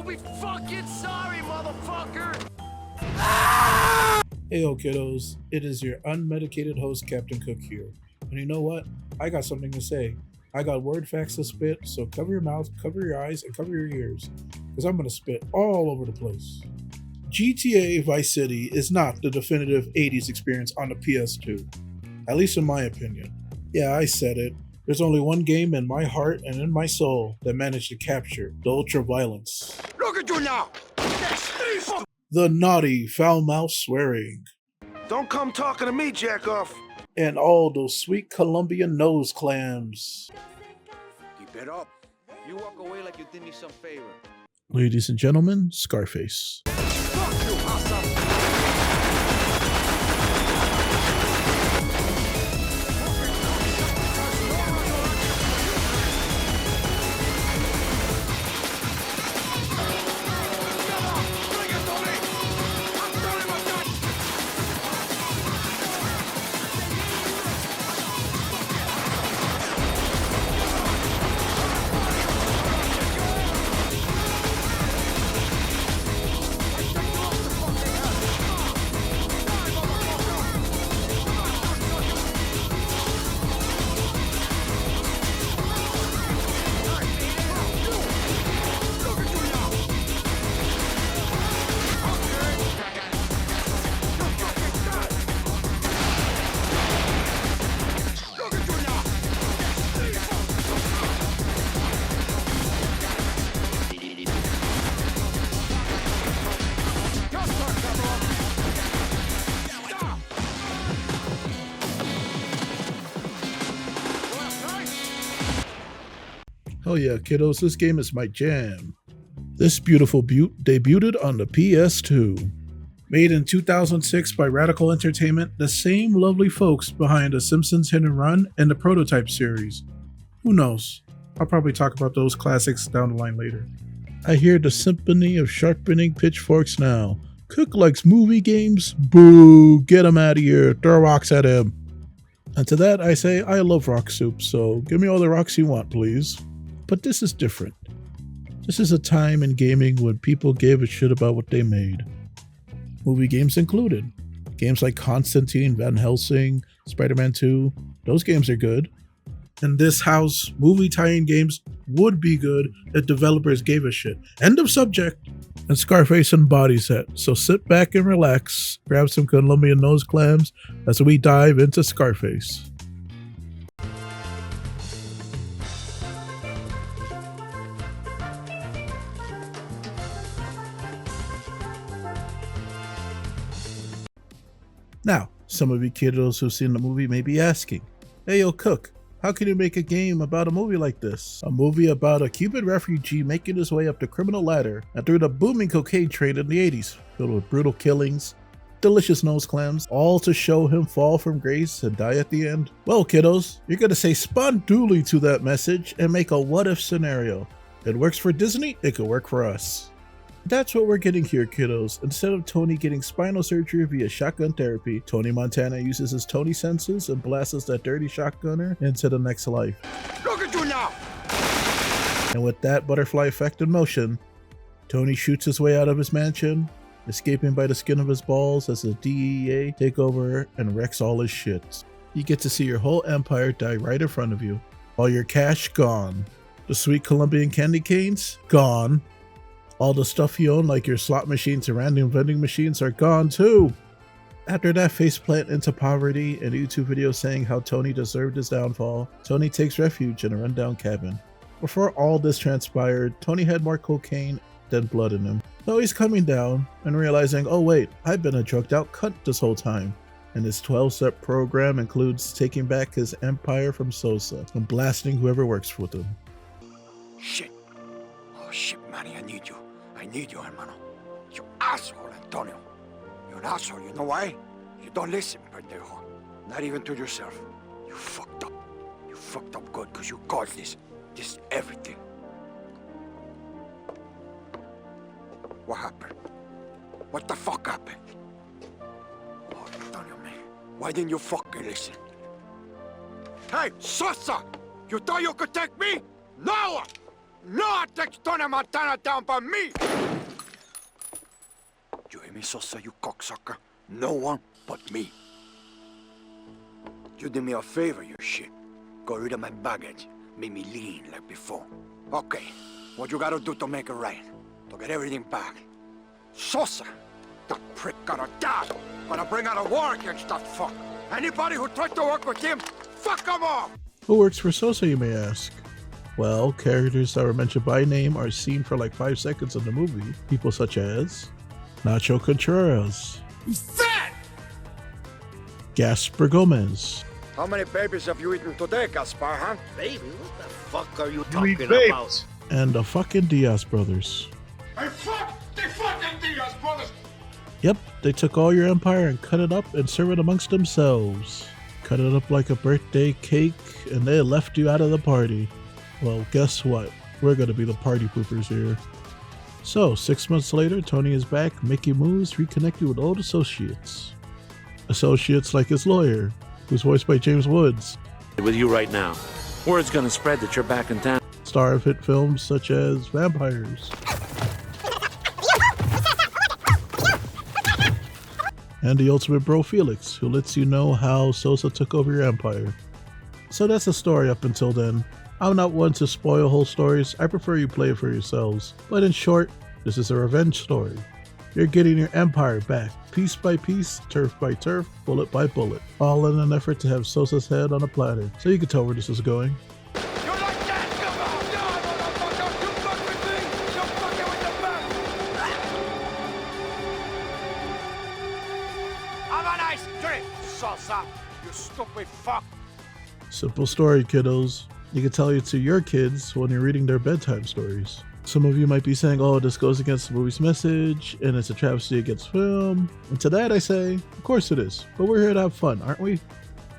We'll be fucking sorry, motherfucker! Heyo kiddos, it is your unmedicated host Captain Cook here. And you know what? I got something to say. I got word facts to spit, so cover your mouth, cover your eyes, and cover your ears, because I'm going to spit all over the place. GTA Vice City is not the definitive 80s experience on the PS2, at least in my opinion. Yeah, I said it. There's only one game in my heart and in my soul that managed to capture the ultra violence. Look at you now! The naughty, foul-mouthed swearing. Don't come talking to me, Jackoff. And all those sweet Colombian nose clams. Keep it up. You walk away like you did me some favor. Ladies and gentlemen, Scarface. Fuck you, Hassan! Oh yeah, kiddos, this game is my jam. This beautiful beaut debuted on the PS2. Made in 2006 by Radical Entertainment, the same lovely folks behind The Simpsons Hit and Run and the Prototype series. Who knows? I'll probably talk about those classics down the line later. I hear the symphony of sharpening pitchforks now. Cook likes movie games? Boo! Get him out of here! Throw rocks at him! And to that I say, I love rock soup, so give me all the rocks you want, please. But this is different. This is a time in gaming when people gave a shit about what they made. Movie games included. Games like Constantine, Van Helsing, Spider-Man 2, those games are good. In this house, movie tie-in games would be good if developers gave a shit. End of subject. And Scarface embodies that. So sit back and relax, grab some Colombian nose clams as we dive into Scarface. Now, some of you kiddos who've seen the movie may be asking, hey yo Cook, how can you make a game about a movie like this? A movie about a Cuban refugee making his way up the criminal ladder and through the booming cocaine trade in the 80s, filled with brutal killings, delicious nose clams, all to show him fall from grace and die at the end? Well kiddos, you're gonna say sponduli to that message and make a what if scenario. It works for Disney, it could work for us. That's what we're getting here, kiddos. Instead of Tony getting spinal surgery via shotgun therapy, Tony Montana uses his Tony senses and blasts that dirty shotgunner into the next life. Look at you now! And with that butterfly effect in motion, Tony shoots his way out of his mansion, escaping by the skin of his balls as the DEA take over and wrecks all his shit. You get to see your whole empire die right in front of you. All your cash gone. The sweet Colombian candy canes gone. All the stuff you own, like your slot machines and random vending machines, are gone too. After that faceplant into poverty and a YouTube video saying how Tony deserved his downfall, Tony takes refuge in a rundown cabin. Before all this transpired, Tony had more cocaine than blood in him. So he's coming down and realizing, oh wait, I've been a drugged out cunt this whole time. And his 12-step program includes taking back his empire from Sosa and blasting whoever works with him. Shit. Oh shit, Manny, I need you. I need you, hermano. You asshole, Antonio. You're an asshole, you know why? You don't listen, pendejo. Not even to yourself. You fucked up. You fucked up good because you caused this. This everything. What happened? What the fuck happened? Oh, Antonio, man. Why didn't you fucking listen? Hey, Sosa! You thought you could take me? No! No one takes Tony Montana down by me! You hear me, Sosa, you cocksucker? No one but me. You did me a favor, you shit. Got rid of my baggage. Made me lean like before. Okay, what you gotta do to make it right? To get everything back. Sosa! That prick gotta die! Gonna bring out a war against that fuck! Anybody who tried to work with him, fuck them off! Who works for Sosa, you may ask? Well, characters that were mentioned by name are seen for like 5 seconds in the movie. People such as Nacho Contreras, He's fat! Gaspar Gomez, How many babies have you eaten today, Gaspar, huh? Baby, what the fuck are you eat talking babes. about? and the fucking Diaz brothers. Hey, fuck! They fucking Diaz brothers! Yep, they took all your empire and cut it up and served it amongst themselves. Cut it up like a birthday cake, and they left you out of the party. Well, guess what? We're gonna be the party poopers here. So, 6 months later, Tony is back, making moves, reconnecting with old associates. Associates like his lawyer, who's voiced by James Woods, With you right now. Word's gonna spread that you're back in town. star of hit films such as Vampires, and the ultimate bro Felix, who lets you know how Sosa took over your empire. So that's the story up until then. I'm not one to spoil whole stories, I prefer you play it for yourselves. But in short, this is a revenge story. You're getting your empire back, piece by piece, turf by turf, bullet by bullet, all in an effort to have Sosa's head on a platter, so you can tell where this is going. You like that? Come on! No, motherfucker! You fuck with me! You fucking with the best! Have a nice drink, Sosa! You stupid fuck! Simple story, kiddos. You can tell it to your kids when you're reading their bedtime stories. Some of you might be saying, oh, this goes against the movie's message, and it's a travesty against film. And to that I say, of course it is, but we're here to have fun, aren't we?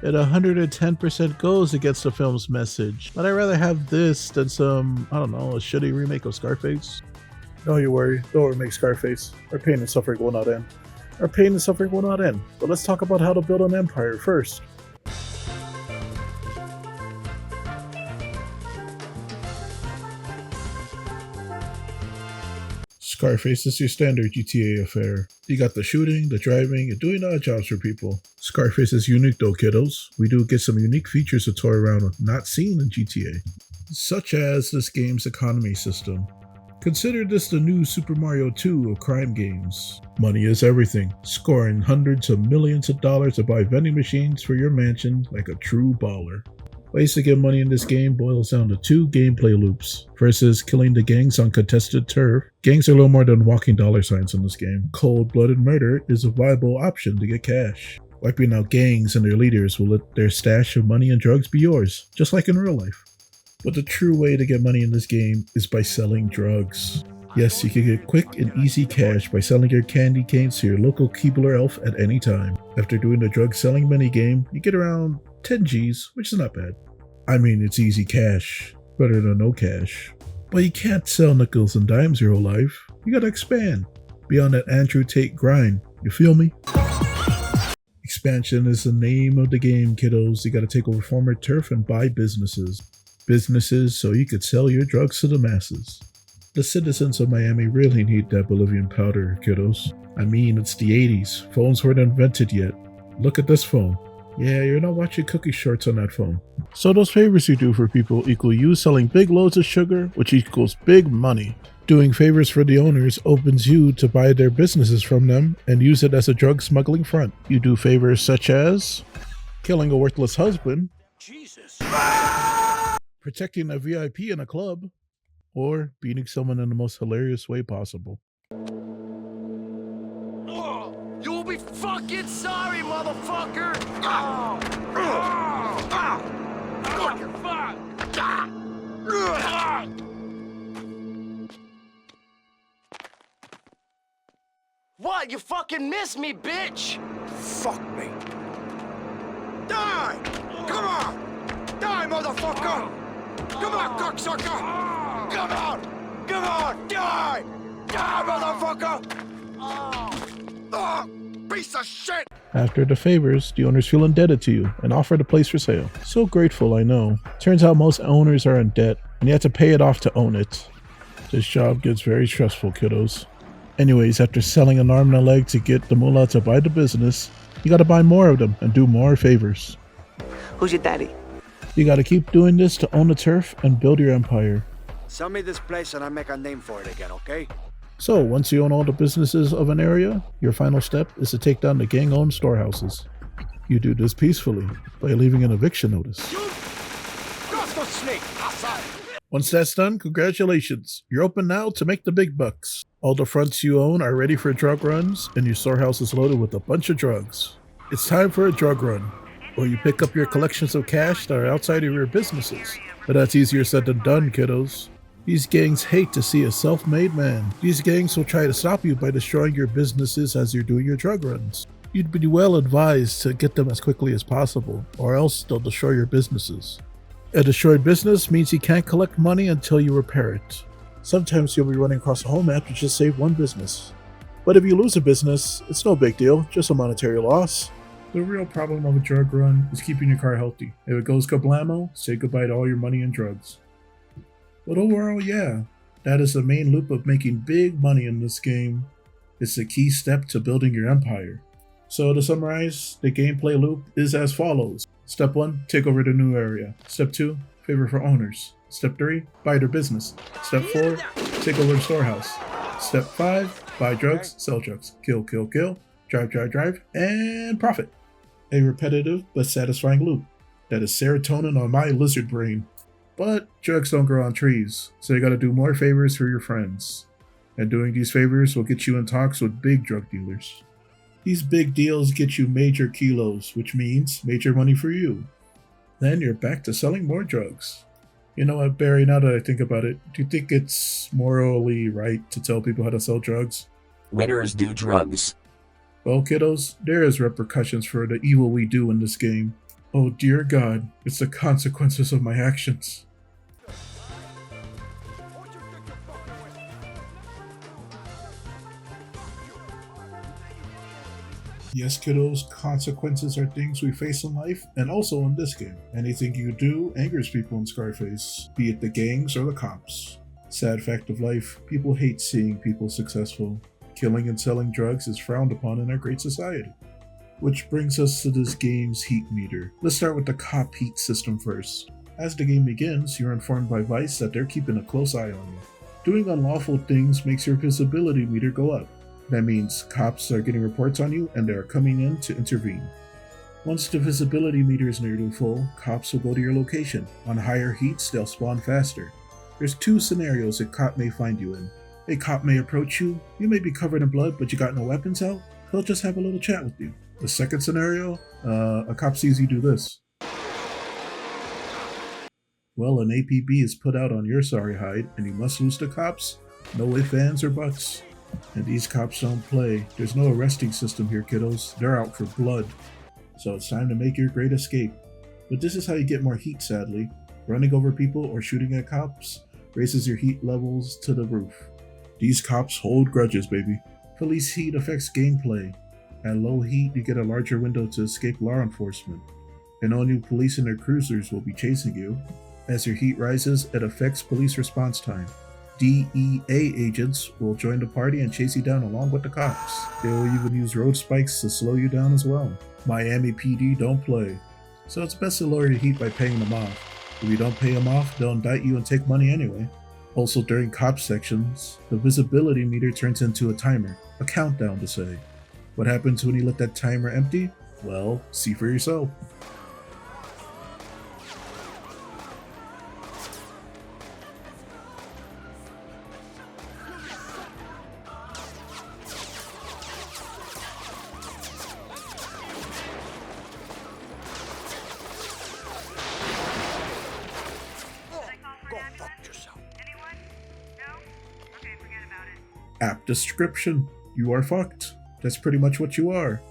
It 110% goes against the film's message, but I'd rather have this than some, I don't know, a shitty remake of Scarface. Don't you worry, don't remake Scarface. Our pain and suffering will not end. Our pain and suffering will not end, but let's talk about how to build an empire first. Scarface is your standard GTA affair. You got the shooting, the driving, and doing odd jobs for people. Scarface is unique though, kiddos. We do get some unique features to toy around with not seen in GTA, such as this game's economy system. Consider this the new Super Mario 2 of crime games. Money is everything, scoring hundreds of millions of dollars to buy vending machines for your mansion like a true baller. Ways to get money in this game boils down to 2 gameplay loops. First is killing the gangs on contested turf. Gangs are a little more than walking dollar signs in this game. Cold-blooded murder is a viable option to get cash. Wiping out gangs and their leaders will let their stash of money and drugs be yours, just like in real life. But the true way to get money in this game is by selling drugs. Yes, you can get quick and easy cash by selling your candy canes to your local Keebler elf at any time. After doing the drug selling minigame, you get around 10 G's, which is not bad. I mean, it's easy cash, better than no cash. But you can't sell nickels and dimes your whole life. You gotta expand. Beyond that Andrew Tate grind, you feel me? Expansion is the name of the game, kiddos. You gotta take over former turf and buy businesses. Businesses so you could sell your drugs to the masses. The citizens of Miami really need that Bolivian powder, kiddos. I mean, it's the 80s. Phones weren't invented yet. Look at this phone. Yeah, you're not watching cookie shorts on that phone. So those favors you do for people equal you selling big loads of sugar, which equals big money. Doing favors for the owners opens you to buy their businesses from them and use it as a drug smuggling front. You do favors such as killing a worthless husband, Jesus. protecting a VIP in a club, or beating someone in the most hilarious way possible. You'll be fucking sorry, motherfucker! What? You fucking missed me, bitch! Fuck me. Die! Come on! Die, motherfucker! Come on, cocksucker! Come on! Come on! Die! Die, motherfucker! Oh, piece of shit! After the favors, the owners feel indebted to you and offer the place for sale. So grateful, I know. Turns out most owners are in debt, and you have to pay it off to own it. This job gets very stressful, kiddos. Anyways, after selling an arm and a leg to get the mullah to buy the business, you gotta buy more of them and do more favors. Who's your daddy? You gotta keep doing this to own the turf and build your empire. Sell me this place and I make a name for it again, okay? So, once you own all the businesses of an area, your final step is to take down the gang-owned storehouses. You do this peacefully, by leaving an eviction notice. Just a snake, outside. Once that's done, congratulations. You're open now to make the big bucks. All the fronts you own are ready for drug runs, and your storehouse is loaded with a bunch of drugs. It's time for a drug run, or you pick up your collections of cash that are outside of your businesses. But that's easier said than done, kiddos. These gangs hate to see a self-made man. These gangs will try to stop you by destroying your businesses as you're doing your drug runs. You'd be well advised to get them as quickly as possible, or else they'll destroy your businesses. A destroyed business means you can't collect money until you repair it. Sometimes you'll be running across a whole map to just save one business. But if you lose a business, it's no big deal, just a monetary loss. The real problem of a drug run is keeping your car healthy. If it goes kablamo, say goodbye to all your money and drugs. But overall, yeah, that is the main loop of making big money in this game. It's the key step to building your empire. So to summarize, the gameplay loop is as follows. Step 1, take over the new area. Step 2, favor for owners. Step 3, buy their business. Step 4, take over the storehouse. Step 5, buy drugs, sell drugs. Kill, kill, kill. Drive, drive, drive, and profit. A repetitive but satisfying loop. That is serotonin on my lizard brain. But drugs don't grow on trees, so you gotta do more favors for your friends. And doing these favors will get you in talks with big drug dealers. These big deals get you major kilos, which means major money for you. Then you're back to selling more drugs. You know what, Barry, now that I think about it, do you think it's morally right to tell people how to sell drugs? Winners do drugs. Well, kiddos, there is repercussions for the evil we do in this game. Oh dear God, it's the consequences of my actions. Yes, kiddos, consequences are things we face in life and also in this game. Anything you do angers people in Scarface, be it the gangs or the cops. Sad fact of life, people hate seeing people successful. Killing and selling drugs is frowned upon in our great society. Which brings us to this game's heat meter. Let's start with the cop heat system first. As the game begins, you're informed by Vice that they're keeping a close eye on you. Doing unlawful things makes your visibility meter go up. That means cops are getting reports on you and they are coming in to intervene. Once the visibility meter is nearly full, cops will go to your location. On higher heats, they'll spawn faster. There's two scenarios a cop may find you in. A cop may approach you, you may be covered in blood but you got no weapons out, he'll just have a little chat with you. The second scenario, a cop sees you do this. Well, an APB is put out on your sorry hide and you must lose to cops. No ifs, ands, or buts. And these cops don't play. There's no arresting system here, kiddos. They're out for blood. So it's time to make your great escape. But this is how you get more heat, sadly. Running over people or shooting at cops raises your heat levels to the roof. These cops hold grudges, baby. Police heat affects gameplay. At low heat, you get a larger window to escape law enforcement. And all new police and their cruisers will be chasing you. As your heat rises, it affects police response time. DEA agents will join the party and chase you down along with the cops. They will even use road spikes to slow you down as well. Miami PD don't play. So it's best to lower your heat by paying them off. If you don't pay them off, they'll indict you and take money anyway. Also during cop sections, the visibility meter turns into a timer, a countdown to say. What happens when you let that timer empty? Well, see for yourself. Go fuck yourself. App description. You are fucked. That's pretty much what you are.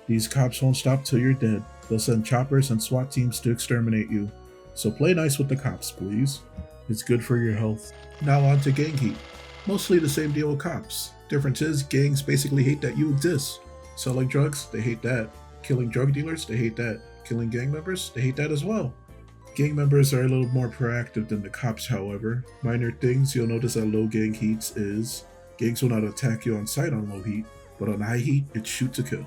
These cops won't stop till you're dead. They'll send choppers and SWAT teams to exterminate you. So play nice with the cops, please. It's good for your health. Now on to gang heat. Mostly the same deal with cops. Difference is, gangs basically hate that you exist. Selling drugs, they hate that. Killing drug dealers, they hate that. Killing gang members, they hate that as well. Gang members are a little more proactive than the cops, however. Minor things you'll notice at low gang heats is gangs will not attack you on sight on low heat, but on high heat, it's shoot to kill.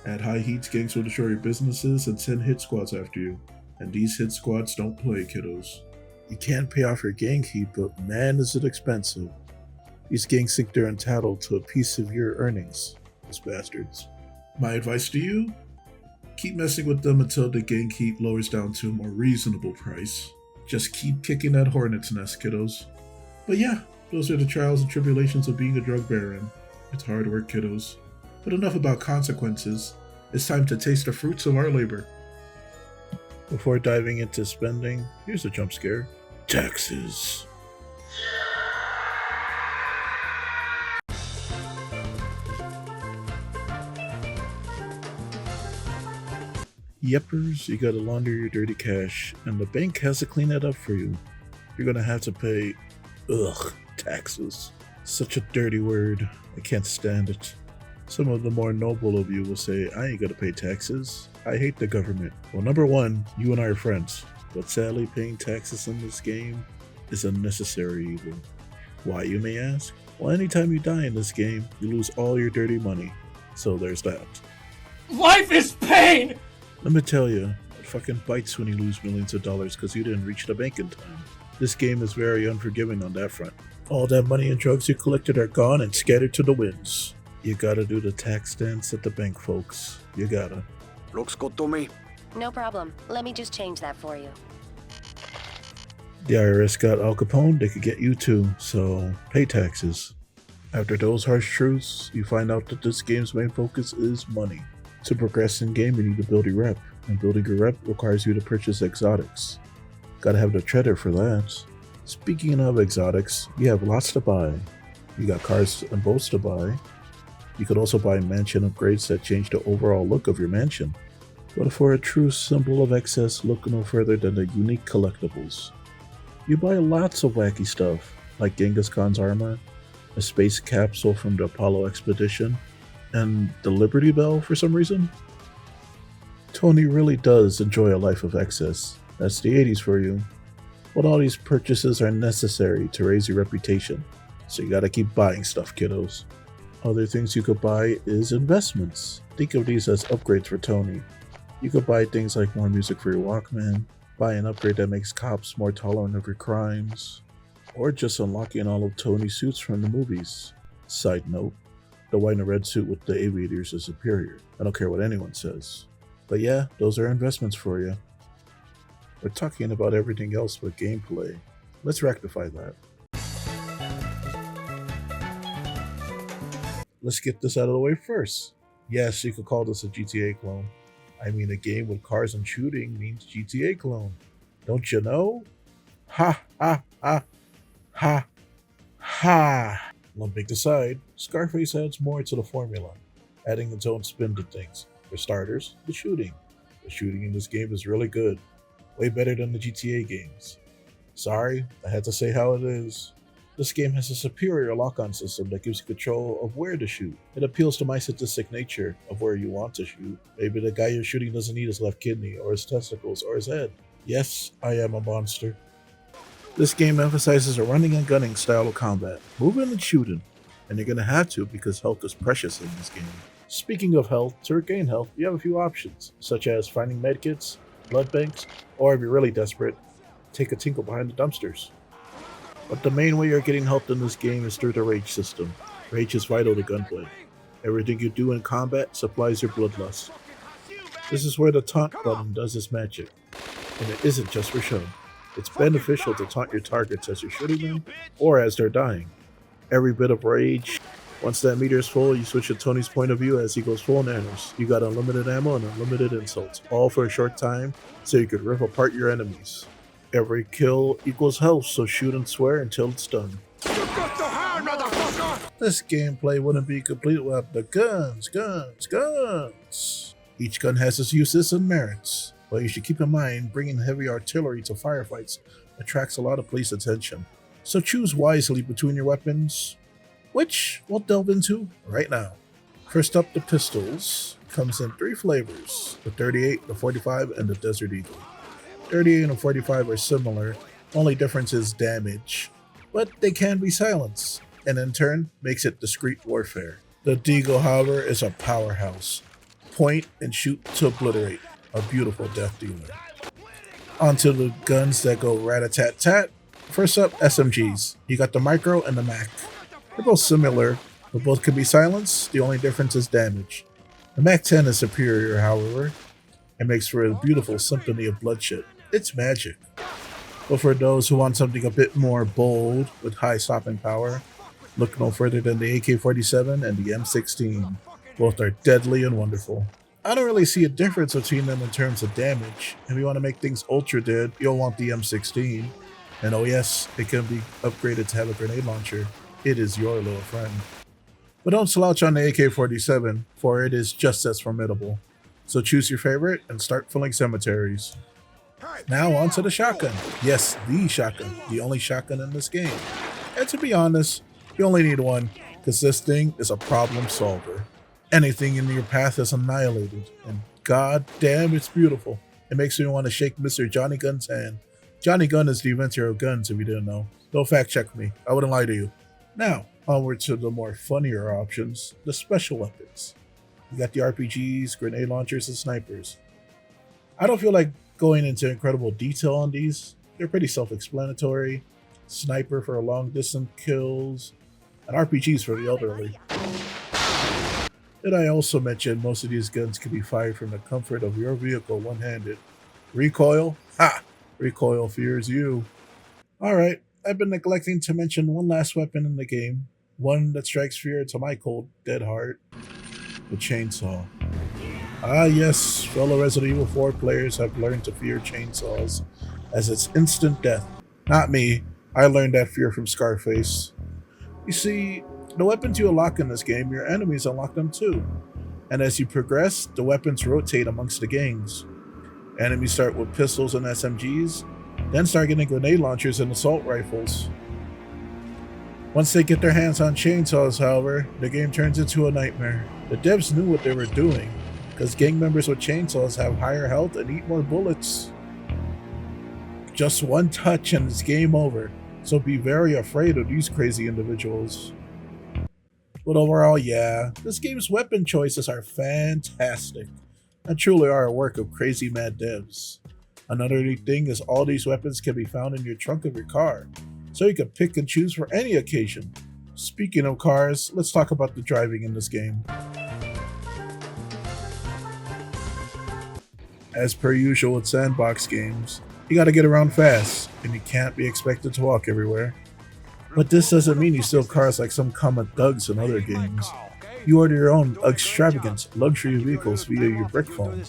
At high heats, gangs will destroy your businesses and send hit squads after you, and these hit squads don't play, kiddos. You can pay off your gang heat, but man is it expensive. These gangs think they're entitled to a piece of your earnings, those bastards. My advice to you? Keep messing with them until the gang heat lowers down to a more reasonable price. Just keep kicking that hornet's nest, kiddos. But yeah, those are the trials and tribulations of being a drug baron. It's hard work, kiddos. But enough about consequences. It's time to taste the fruits of our labor. Before diving into spending, here's a jump scare. Taxes. Yeppers, you gotta launder your dirty cash, and the bank has to clean it up for you. You're gonna have to pay, taxes. Such a dirty word. I can't stand it. Some of the more noble of you will say, I ain't gonna pay taxes. I hate the government. Well, number one, you and I are friends. But sadly, paying taxes in this game is a necessary evil. Why, you may ask? Well, anytime you die in this game, you lose all your dirty money. So there's that. Life is pain! Let me tell you, it fucking bites when you lose millions of dollars because you didn't reach the bank in time. This game is very unforgiving on that front. All that money and drugs you collected are gone and scattered to the winds. You gotta do the tax dance at the bank, folks. You gotta. Looks good to me. No problem. Let me just change that for you. The IRS got Al Capone, they could get you too, so pay taxes. After those harsh truths, you find out that this game's main focus is money. To progress in game, you need to build your rep, and building your rep requires you to purchase exotics. Gotta have the treasure for that. Speaking of exotics, you have lots to buy. You got cars and boats to buy. You could also buy mansion upgrades that change the overall look of your mansion. But for a true symbol of excess, look no further than the unique collectibles. You buy lots of wacky stuff, like Genghis Khan's armor, a space capsule from the Apollo expedition, and the Liberty Bell for some reason. Tony really does enjoy a life of excess. That's the 80s for you. But all these purchases are necessary to raise your reputation, so you gotta keep buying stuff, kiddos. Other things you could buy is investments. Think of these as upgrades for Tony. You could buy things like more music for your Walkman, buy an upgrade that makes cops more tolerant of your crimes, or just unlocking all of Tony's suits from the movies. Side note, the white and red suit with the aviators is superior. I don't care what anyone says. But yeah, those are investments for you. We're talking about everything else but gameplay. Let's rectify that. Let's get this out of the way first. Yes, you could call this a GTA clone. I mean, a game with cars and shooting means GTA clone. Don't you know? Ha ha ha ha ha. Lumping aside, Scarface adds more to the formula, adding its own spin to things. For starters, the shooting. The shooting in this game is really good. Way better than the GTA games. Sorry, I had to say how it is. This game has a superior lock-on system that gives you control of where to shoot. It appeals to my sadistic nature of where you want to shoot. Maybe the guy you're shooting doesn't need his left kidney, or his testicles, or his head. Yes, I am a monster. This game emphasizes a running and gunning style of combat, moving and shooting, and you're gonna have to because health is precious in this game. Speaking of health, to regain health, you have a few options, such as finding medkits, blood banks, or if you're really desperate, take a tinkle behind the dumpsters. But the main way you're getting health in this game is through the rage system. Rage is vital to gunplay. Everything you do in combat supplies your bloodlust. This is where the taunt button does its magic, and it isn't just for show. It's beneficial to taunt your targets as you're shooting them, or as they're dying. Every bit of rage. Once that meter is full, you switch to Tony's point of view as he goes full nanners. You got unlimited ammo and unlimited insults, all for a short time, so you could rip apart your enemies. Every kill equals health, so shoot and swear until it's done. This gameplay wouldn't be complete without the guns. Each gun has its uses and merits, but you should keep in mind bringing heavy artillery to firefights attracts a lot of police attention. So choose wisely between your weapons, which we'll delve into right now. First up, the pistols. Comes in 3 flavors, the 38, the 45, and the Desert Eagle. 38 and 45 are similar, only difference is damage. But they can be silenced, and in turn makes it discreet warfare. The Deagle, however, is a powerhouse. Point and shoot to obliterate, a beautiful death dealer. Onto the guns that go rat-a-tat-tat. First up, SMGs. You got the Micro and the Mac. They're both similar, but both can be silenced, the only difference is damage. The Mac-10 is superior, however, and makes for a beautiful symphony of bloodshed. It's magic. But for those who want something a bit more bold, with high stopping power, look no further than the AK-47 and the M16. Both are deadly and wonderful. I don't really see a difference between them in terms of damage. If you want to make things ultra dead, you'll want the M16. And oh yes, it can be upgraded to have a grenade launcher. It is your little friend. But don't slouch on the AK-47, for it is just as formidable. So choose your favorite and start filling cemeteries. Now on to the shotgun. Yes, the shotgun. The only shotgun in this game. And to be honest, you only need one, because this thing is a problem solver. Anything in your path is annihilated, and god damn it's beautiful. It makes me want to shake Mr. Johnny Gun's hand. Johnny Gunn is the inventor of guns, if you didn't know. Don't fact check me, I wouldn't lie to you. Now, onward to the more funnier options, the special weapons. You got the RPGs, grenade launchers, and snipers. I don't feel like going into incredible detail on these. They're pretty self-explanatory. Sniper for long distance kills, and RPGs for the elderly. Did I also mention most of these guns can be fired from the comfort of your vehicle one-handed? Recoil? Ha! Recoil fears you. Alright, I've been neglecting to mention one last weapon in the game. One that strikes fear to my cold, dead heart. The chainsaw. Ah yes, fellow Resident Evil 4 players have learned to fear chainsaws, as it's instant death. Not me, I learned that fear from Scarface. You see, the weapons you unlock in this game, your enemies unlock them too. And as you progress, the weapons rotate amongst the gangs. Enemies start with pistols and SMGs, then start getting grenade launchers and assault rifles. Once they get their hands on chainsaws, however, the game turns into a nightmare. The devs knew what they were doing, because gang members with chainsaws have higher health and eat more bullets. Just one touch and it's game over, so be very afraid of these crazy individuals. But overall, yeah, this game's weapon choices are fantastic, and truly are a work of crazy mad devs. Another neat thing is all these weapons can be found in your trunk of your car, so you can pick and choose for any occasion. Speaking of cars, let's talk about the driving in this game. As per usual with sandbox games, you gotta get around fast, and you can't be expected to walk everywhere. But this doesn't mean you steal cars like some common thugs in other games. You order your own extravagant luxury vehicles via your brick phone.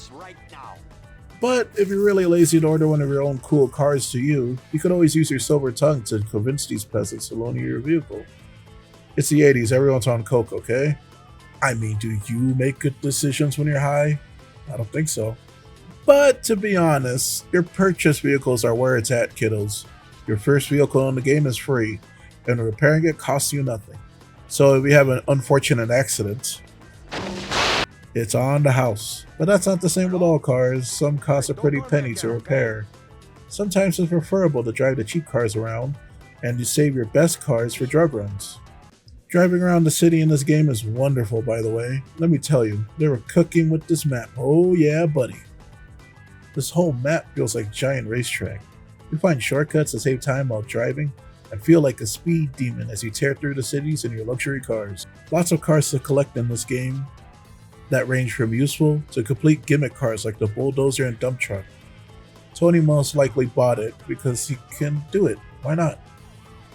But if you're really lazy to order one of your own cool cars to you could always use your silver tongue to convince these peasants to loan you your vehicle. It's the 80s, everyone's on coke, okay? I mean, do you make good decisions when you're high? I don't think so. But to be honest, your purchased vehicles are where it's at, kiddos. Your first vehicle in the game is free, and repairing it costs you nothing. So if you have an unfortunate accident, it's on the house. But that's not the same with all cars. Some cost a pretty penny to repair. Sometimes it's preferable to drive the cheap cars around, and you save your best cars for drug runs. Driving around the city in this game is wonderful, by the way. Let me tell you, they were cooking with this map. Oh yeah, buddy. This whole map feels like a giant racetrack. You find shortcuts to save time while driving, and feel like a speed demon as you tear through the cities in your luxury cars. Lots of cars to collect in this game that range from useful to complete gimmick cars like the bulldozer and dump truck. Tony most likely bought it because he can do it. Why not?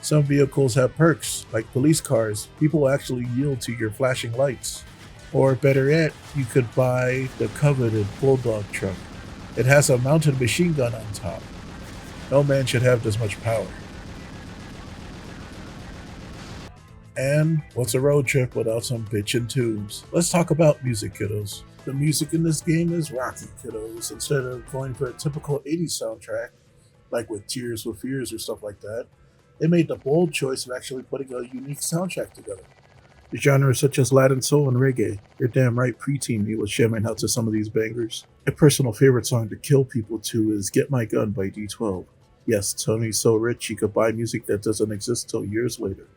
Some vehicles have perks, like police cars. People will actually yield to your flashing lights. Or better yet, you could buy the coveted bulldog truck. It has a mounted machine gun on top. No man should have this much power. And what's a road trip without some bitchin' tunes? Let's talk about music, kiddos. The music in this game is rocky, kiddos. Instead of going for a typical 80s soundtrack, like with Tears for Fears or stuff like that, they made the bold choice of actually putting a unique soundtrack together. The genres such as Latin soul and reggae, you're damn right preteen me was jamming out to some of these bangers. A personal favorite song to kill people to is Get My Gun by D12. Yes, Tony's so rich he could buy music that doesn't exist till years later.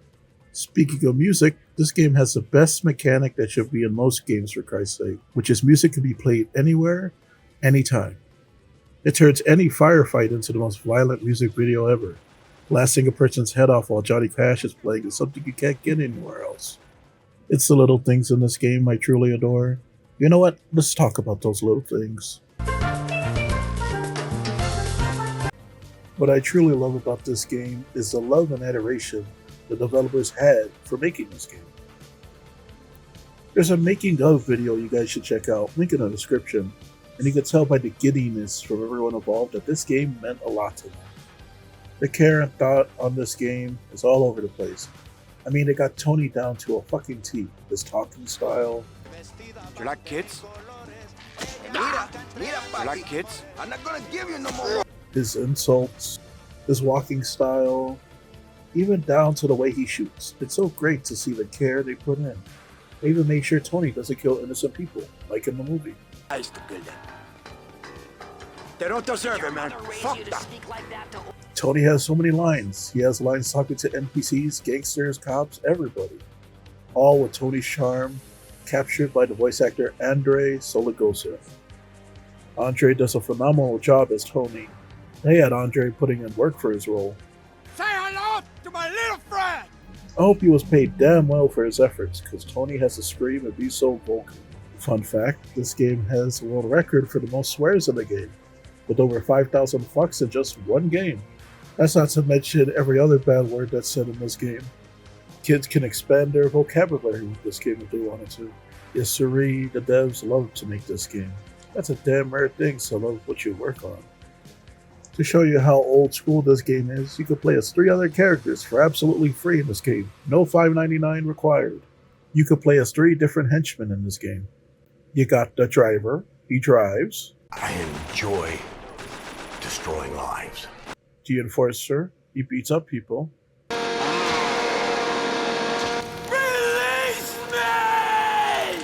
Speaking of music, this game has the best mechanic that should be in most games for Christ's sake, which is music can be played anywhere, anytime. It turns any firefight into the most violent music video ever. Blasting a person's head off while Johnny Cash is playing is something you can't get anywhere else. It's the little things in this game I truly adore. You know what? Let's talk about those little things. What I truly love about this game is the love and adoration the developers had for making this game. There's a making of video you guys should check out, link in the description, and you can tell by the giddiness from everyone involved that this game meant a lot to them. The care and thought on this game is all over the place. I mean, they got Tony down to a fucking T. His talking style, You like kids? You like kids? I'm not gonna give you no more. his insults, his walking style, even down to the way he shoots. It's so great to see the care they put in. They even made sure Tony doesn't kill innocent people, like in the movie. I used to kill them. They don't deserve it, man. Fuck them. Tony has so many lines. He has lines talking to NPCs, gangsters, cops, everybody. All with Tony's charm, captured by the voice actor Andre Solagosa. Andre does a phenomenal job as Tony. They had Andre putting in work for his role. Say hello to my little friend. I hope he was paid damn well for his efforts, because Tony has to scream and be so vocal. Fun fact, this game has a world record for the most swears in the game, with over 5,000 fucks in just one game. That's not to mention every other bad word that's said in this game. Kids can expand their vocabulary with this game if they wanted to. Yes, sirree, the devs love to make this game. That's a damn rare thing, so love what you work on. To show you how old school this game is, you can play as 3 other characters for absolutely free in this game. No $5.99 required. You can play as 3 different henchmen in this game. You got the driver, he drives. I enjoy destroying lives. The enforcer, he beats up people. Release me!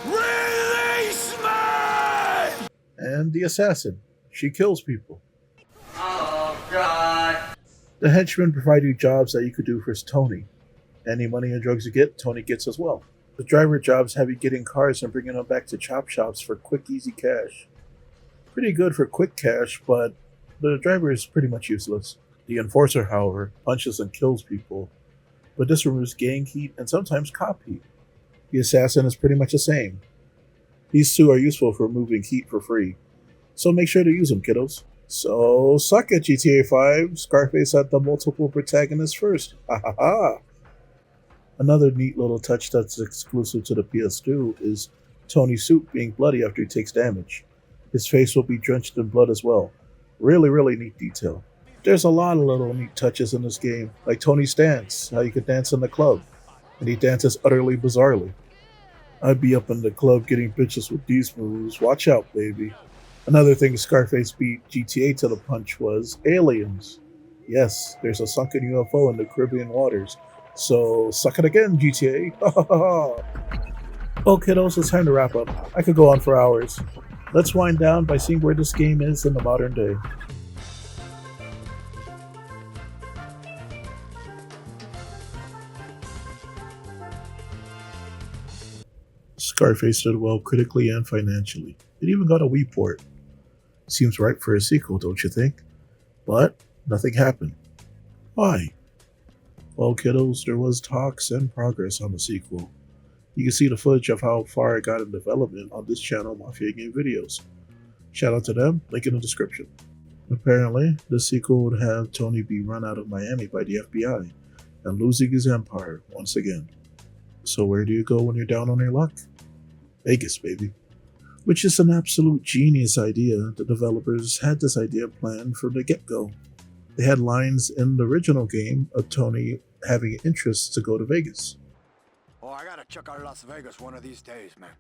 Release me! And the assassin, she kills people. Oh, God. The henchmen provide you jobs that you could do for Tony. Any money and drugs you get, Tony gets as well. The driver jobs have you getting cars and bringing them back to chop shops for quick, easy cash. Pretty good for quick cash, but the driver is pretty much useless. The enforcer, however, punches and kills people, but this removes gang heat and sometimes cop heat. The assassin is pretty much the same. These 2 are useful for removing heat for free, so make sure to use them, kiddos. So suck it, GTA 5. Scarface had the multiple protagonists first. Ha ha ha. Another neat little touch that's exclusive to the PS2 is Tony's suit being bloody after he takes damage. His face will be drenched in blood as well. Really, really neat detail. There's a lot of little neat touches in this game, like Tony's dance, how you can dance in the club, and he dances utterly bizarrely. I'd be up in the club getting bitches with these moves. Watch out, baby. Another thing Scarface beat GTA to the punch was aliens. Yes, there's a sunken UFO in the Caribbean waters. So, suck it again, GTA. Oh, kiddos, it's time to wrap up. I could go on for hours. Let's wind down by seeing where this game is in the modern day. Scarface did well critically and financially. It even got a Wii port. Seems ripe for a sequel, don't you think? But nothing happened. Why? Well, kiddos, there was talks and progress on the sequel. You can see the footage of how far it got in development on this channel, Mafia Game Videos. Shout out to them, link in the description. Apparently, the sequel would have Tony be run out of Miami by the FBI and losing his empire once again. So where do you go when you're down on your luck? Vegas, baby. Which is an absolute genius idea. The developers had this idea planned from the get-go. They had lines in the original game of Tony having interest to go to Vegas. Oh, I gotta check out Las Vegas one of these days, man.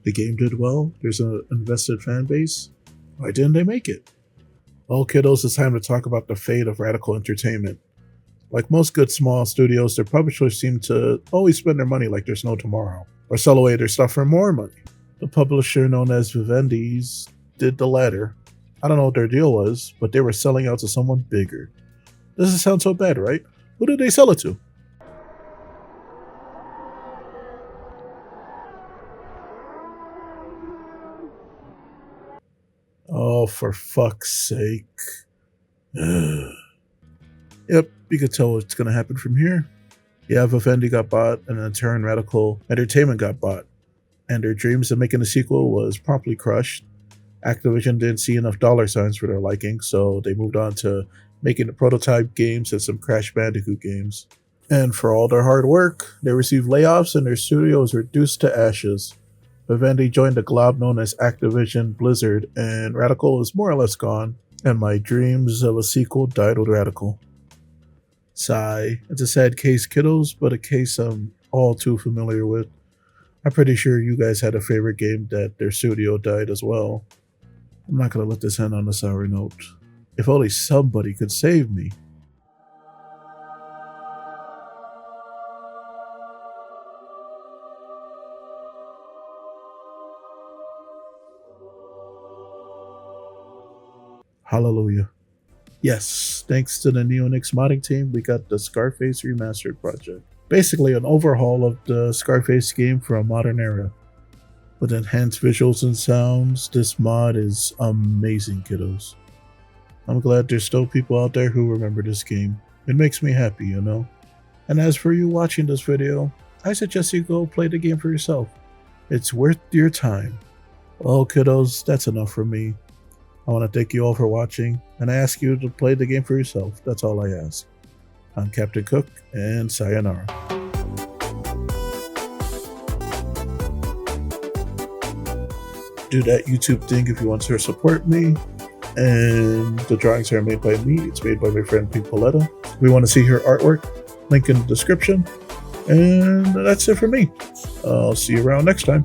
The game did well. There's an invested fan base. Why didn't they make it? Well, kiddos, it's time to talk about the fate of Radical Entertainment. Like most good small studios, their publishers seem to always spend their money like there's no tomorrow, or sell away their stuff for more money. The publisher known as Vivendi's did the latter. I don't know what their deal was, but they were selling out to someone bigger. Doesn't sound so bad, right? Who did they sell it to? Oh, for fuck's sake. Yep, you could tell what's going to happen from here. Yeah, Vivendi got bought, and in turn, Radical Entertainment got bought. And their dreams of making a sequel was promptly crushed. Activision didn't see enough dollar signs for their liking, so they moved on to making the prototype games and some Crash Bandicoot games. And for all their hard work, they received layoffs and their studio was reduced to ashes. Vivendi joined the glob known as Activision Blizzard, and Radical is more or less gone, and my dreams of a sequel died with Radical. Sigh. It's a sad case, kiddos, but a case I'm all too familiar with. I'm pretty sure you guys had a favorite game that their studio died as well. I'm not gonna let this end on a sour note. If only somebody could save me. Hallelujah. Yes, thanks to the Neonix modding team, we got the Scarface Remastered project. Basically an overhaul of the Scarface game for a modern era. With enhanced visuals and sounds, this mod is amazing, kiddos. I'm glad there's still people out there who remember this game. It makes me happy, you know? And as for you watching this video, I suggest you go play the game for yourself. It's worth your time. Well, kiddos, that's enough from me. I want to thank you all for watching, and I ask you to play the game for yourself. That's all I ask. I'm Captain Cook, and sayonara. Do that YouTube thing if you want to support me. And the drawings are made by me. It's made by my friend Pink Paletta. We want to see her artwork. Link in the description. And that's it for me. I'll see you around next time.